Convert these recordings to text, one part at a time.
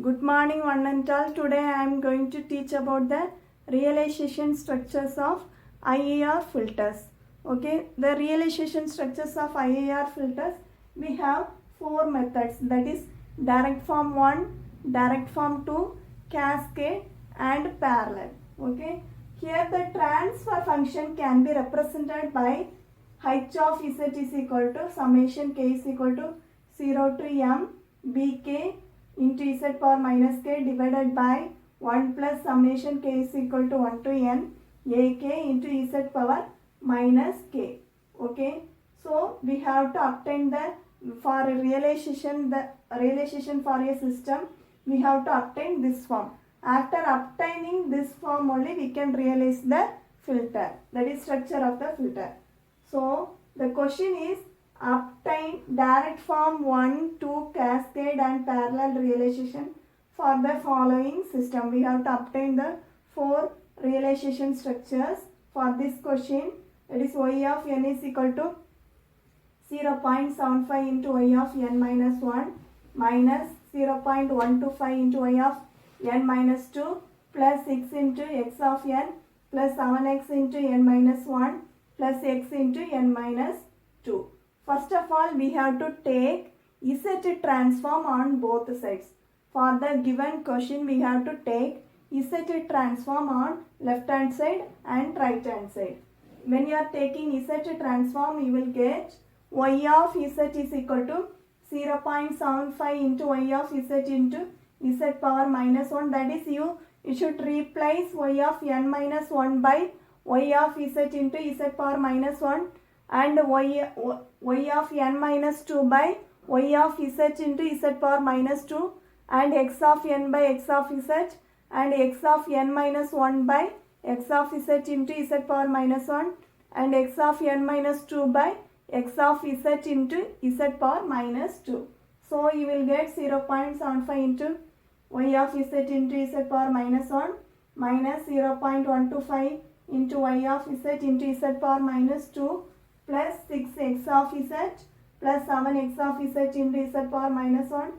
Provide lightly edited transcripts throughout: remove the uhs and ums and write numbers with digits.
Good morning one and all. Today I am going to teach about the realization structures of IIR filters. Okay, the realization structures of IIR filters, we have four methods, that is direct form 1, direct form 2, cascade and parallel. Okay, here the transfer function can be represented by h of z is equal to summation k is equal to 0 to m bk into z power minus k divided by 1 plus summation k is equal to 1 to n ak into z power minus k. Okay, so we have to obtain the for a realization for a system, we have to obtain this form. After obtaining this form only we can realize the filter, that is structure of the filter. So the question is, obtain direct form 1, 2, cascade and parallel realization for the following system. We have to obtain the four realization structures for this question. That is y of n is equal to 0.75 into y of n minus 1 minus 0.125 into y of n minus 2 plus 6 into x of n plus 7x into n minus 1 plus x into n minus 2. First of all, we have to take Z transform on both sides. For the given question, we have to take Z transform on left hand side and right hand side. When you are taking Z transform, you will get y of Z is equal to 0.75 into y of Z into Z power minus 1. That is, you should replace y of n minus 1 by y of Z into Z power minus 1 and y of n minus 2 by y of Z into Z power minus 2 and x of n by x of Z and x of n minus 1 by x of Z into Z power minus 1 and x of n minus 2 by x of Z into Z power minus 2. So you will get 0.75 into y of Z into Z power minus 1 minus 0.125 into y of Z into Z power minus 2 plus 6x of Z plus 7x of Z into Z power minus 1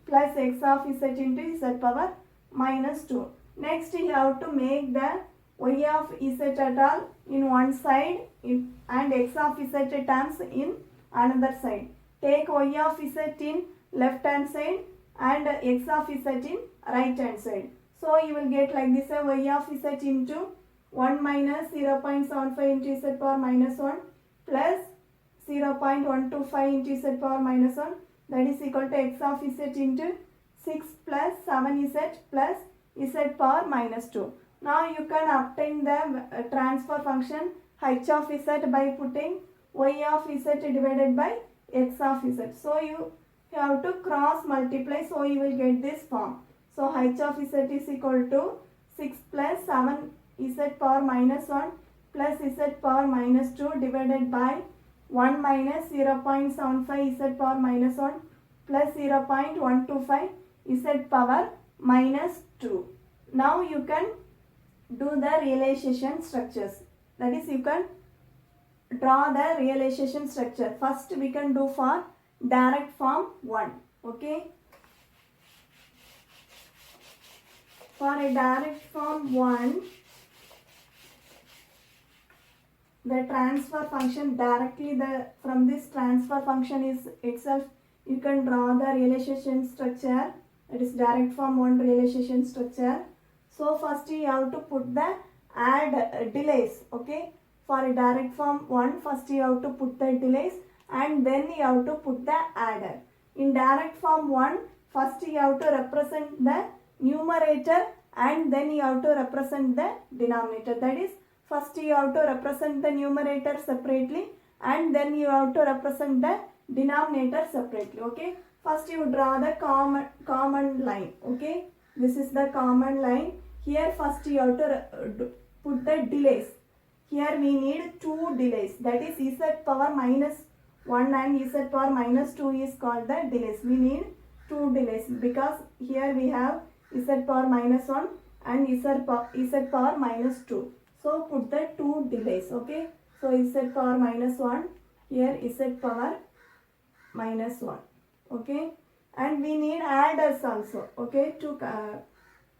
plus x of Z into Z power minus 2. Next you have to make the y of Z at all in one side and x of Z terms in another side. Take y of Z in left hand side and x of Z in right hand side. So you will get like this, y of Z into 1 minus 0.75 into Z power minus 1 plus 0.125 into Z power minus 1, that is equal to x of Z into 6 plus 7Z plus Z power minus 2. Now you can obtain the transfer function h of Z by putting y of Z divided by x of Z. So you have to cross multiply, so you will get this form. So h of Z is equal to 6 plus 7 Z power minus 1 plus Z power minus 2 divided by 1 minus 0.75 Z power minus 1 plus 0.125 Z power minus 2. Now you can do the realization structures. That is, you can draw the realization structure. First we can do for direct form 1. Okay. For a direct form 1, the transfer function directly from this transfer function is itself, you can draw the realization structure. It is direct form 1 realization structure. So first you have to put the add delays. Okay, for a direct form 1, first you have to put the delays and then you have to put the adder. In direct form 1, first you have to represent the numerator and then you have to represent the denominator. That is, first you have to represent the numerator separately and then you have to represent the denominator separately. Okay, first you draw the common line. Okay, this is the common line. Here first you have to put the delays. Here we need two delays, that is Z power minus 1 and Z power minus 2 is called the delays. We need two delays because here we have Z power minus 1 and Z power minus 2. So put the two delays. Okay, so Z power minus 1, here Z power minus 1. Okay, and we need adders also. Okay, to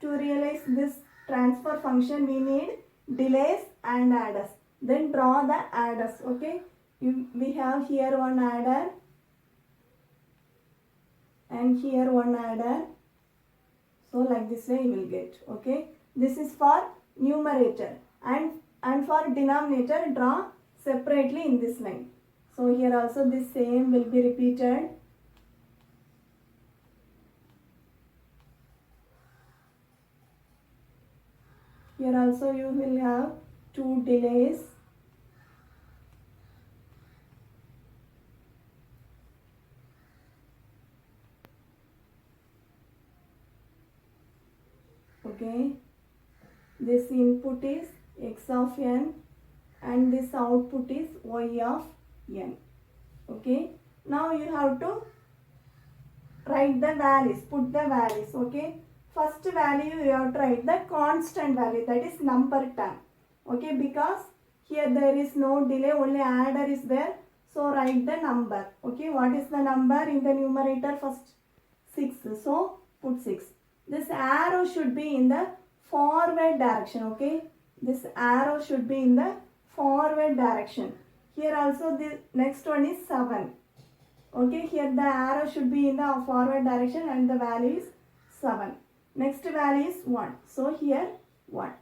realize this transfer function we need delays and adders. Then draw the adders. Okay, we have here one adder and here one adder. So like this way you will get. Okay, this is for numerator, and for denominator draw separately in this line. So here also this same will be repeated. Here also you will have two delays. Okay, this input is x of n and this output is y of n. Okay, now you have to write the values, put the values. Okay, first value you have to write the constant value, that is number term. Okay, because here there is no delay, only adder is there, so write the number. Okay, what is the number in the numerator? First 6, so put 6. This arrow should be in the forward direction. Okay, this arrow should be in the forward direction. Here also the next one is 7. Okay, here the arrow should be in the forward direction and the value is 7. Next value is 1. So here 1.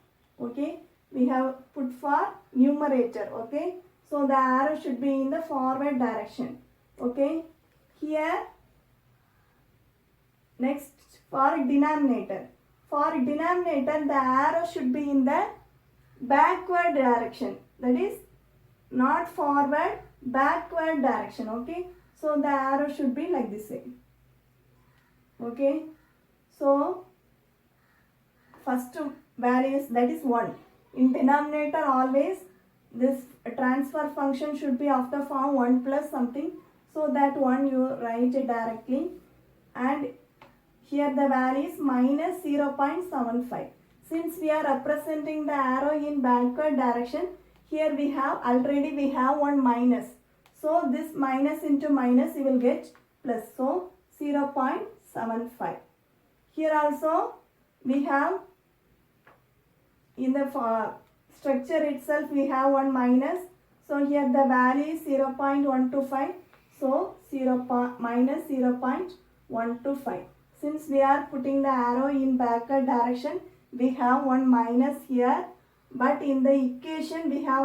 Okay, we have put for numerator. Okay, so the arrow should be in the forward direction. Okay, here next for denominator. For denominator the arrow should be in the backward direction. That is not forward, backward direction. Okay, so the arrow should be like this way. Okay, so first values, that is 1. In denominator always this transfer function should be of the form 1 plus something, so that 1 you write it directly, and here the value is minus 0.75. Since we are representing the arrow in backward direction, here we have one minus. So this minus into minus you will get plus. So 0.75. Here also we have in the structure itself we have one minus. So here the value is 0.125. So minus 0.125. Since we are putting the arrow in backward direction, we have one minus here. But in the equation we have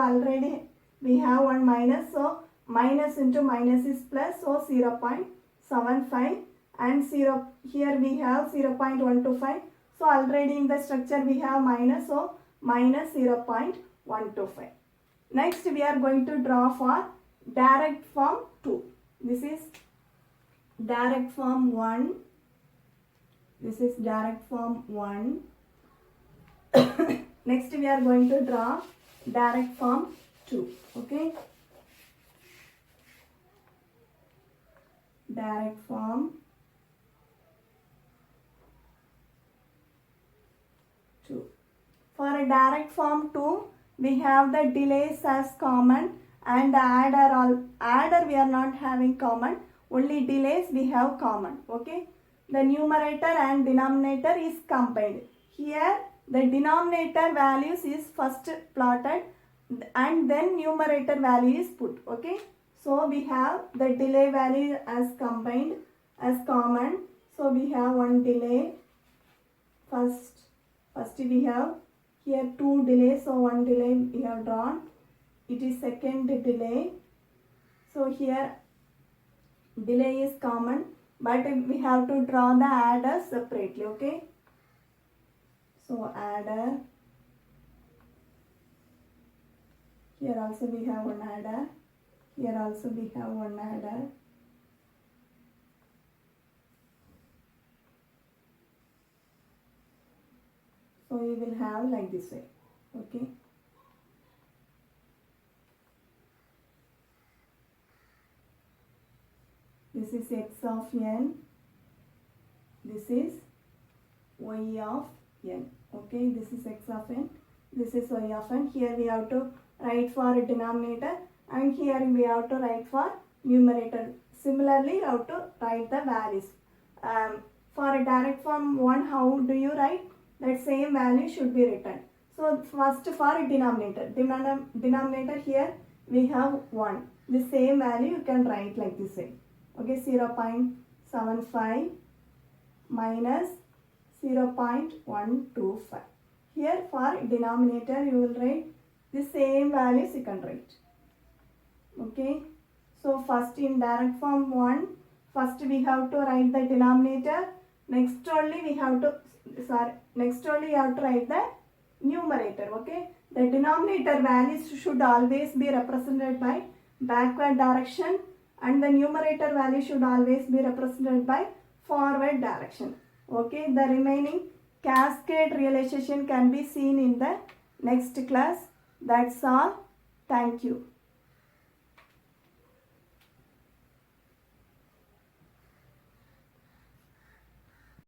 one minus. So minus into minus is plus. So 0.75 and here we have 0.125. So already in the structure we have minus. So minus 0.125. Next we are going to draw for direct form 2. This is direct form 1. This is direct form 1. Next we are going to draw direct form 2. Okay, direct form 2. For a direct form 2 we have the delays as common and the adder we are not having common, only delays we have common. Okay, the numerator and denominator is combined. Here the denominator values is first plotted and then numerator value is put. Okay, so we have the delay value as combined as common. So we have one delay. First we have here 2 delays. So one delay we have drawn. It is second delay. So here delay is common, but we have to draw the adder separately. Okay, so adder, here also we have one adder, here also we have one adder. So you will have like this way. Okay, this is x of n, this is y of n. Okay, this is x of n, this is y of n. Here we have to write for a denominator and here we have to write for numerator. Similarly, you have to write the values. for a direct form 1, how do you write? That same value should be written. So first for a denominator. Denominator here we have 1. The same value you can write like this way. Okay, 0.75 minus 0.125. Here for denominator you will write the same values you can write. Okay, so first in direct form 1, first we have to write the denominator. Next only you have to write the numerator. Okay, the denominator values should always be represented by backward direction and the numerator value should always be represented by forward direction. Okay, the remaining cascade realization can be seen in the next class. That's all. Thank you.